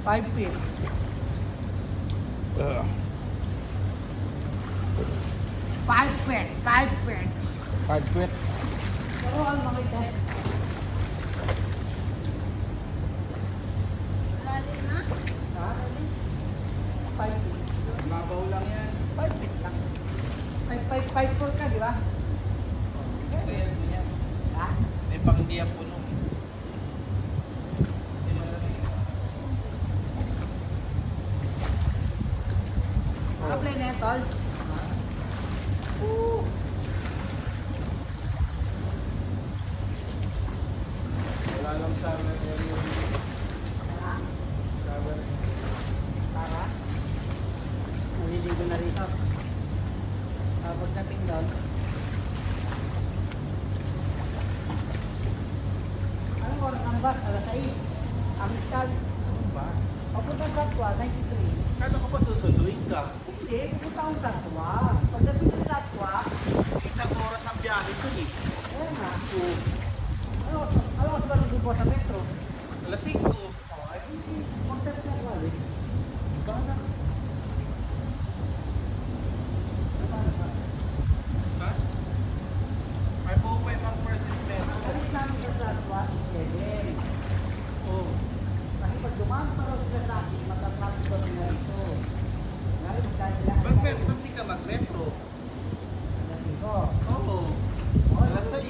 5 feet. 5 feet. 5 feet. 5 feet. Pero ano makita? Lalim na? Ha? 5 feet. Mabaw lang yan. 5 feet lang. 5 4 ka, di ba? Ayan, yan. Ha? May pang hindi ang puno. Naka-play na yan, tol. Wala lang sa area. Ha? Shower. Para? Naliligo na rito. Pagdating doon. Anong oras ang bus? Alas 6. Ang start. Anong bus? Papunta sa Satwa, 93. Kala ko ba susunduin ka? Hindi, pupunta akong Satwa. Pagdating sa Satwa, Isang oras ang biyahe ko eh. ayan na. Ano oras ba nagbubo sa metro? Alas 5. Oh, ay, contact na ako eh. Bahala. Ha? May buhay pang persistent. Alis namin sa Satwa, 7. Oh. Kasi pag dumaan pa raw sila sa akin, matatraffic ko na rito. Ngayon, dahil sila... Mag-metro, hindi ka mag-metro. Lasing ko. Oo. Alas 6.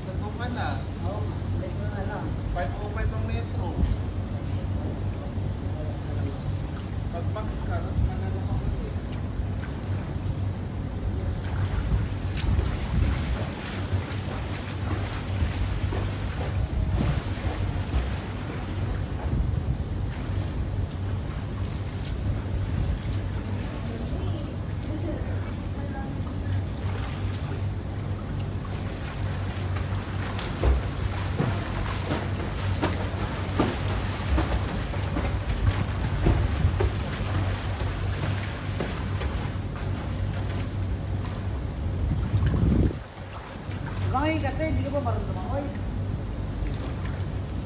Nandun ka na. Oo, metro na lang. 5:05 ang metro. Pag-max ka, tapos manalo ka ulit. Ngayon kasi, hindi ka ba marunong lumangoy?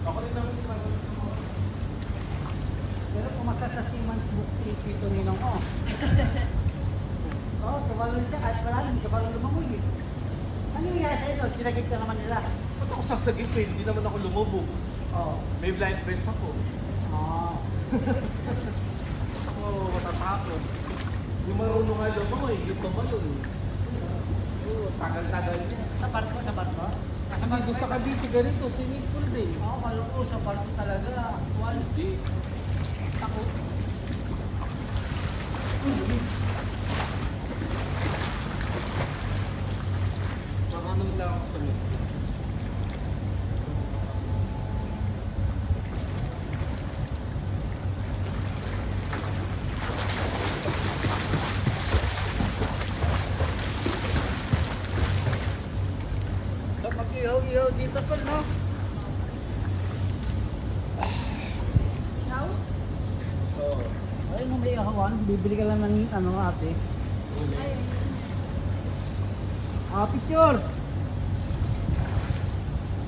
Ako rin naman yung manalo. Pero pumasa sa Siemens Book 3 Pito Ninong ko. Oo, tumalon siya at wala, hindi ka marunong lumangoy eh. Ano yung nangyari sa ito? Sinagit ka naman nila. Ba't ako sasagipin? Hindi naman ako lumubog. Oo. May blind press ako. Oo. Ako matatakot. Yung marunong nga lumangoy, yung tumalon. Oo, tagal-tagal niya. Sa barko, sa barko? Sa Hindi, doon sa Cavite, ganito, swimming pool din. Oo, maloko sa barko talaga. Actual. Hindi. Ako. Marunong lang ako sa Mexico. Mag-ihaw-ihaw dito pa, no? Ikaw? Oo. Ay, nung may ihawan, bibili ka lang ng ano ate. Ay, Picture!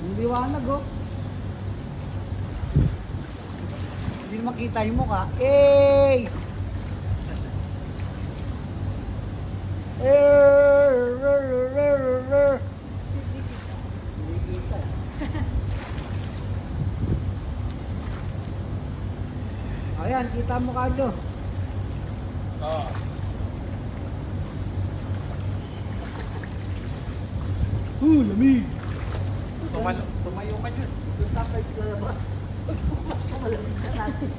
Yung liwanag, oh. Hindi na makita yung mukha. Hey! Hindi kita. Ayan, kita mo ka doon. Oo. Lamig! Tumayo ka dyan. Doon tapay sa labas. Mas kumalamig sa natin.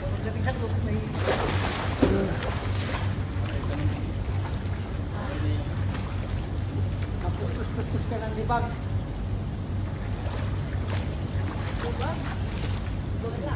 Pagdating sa loob, may... Kus-kus-kus ka ng libag. diba? Wala.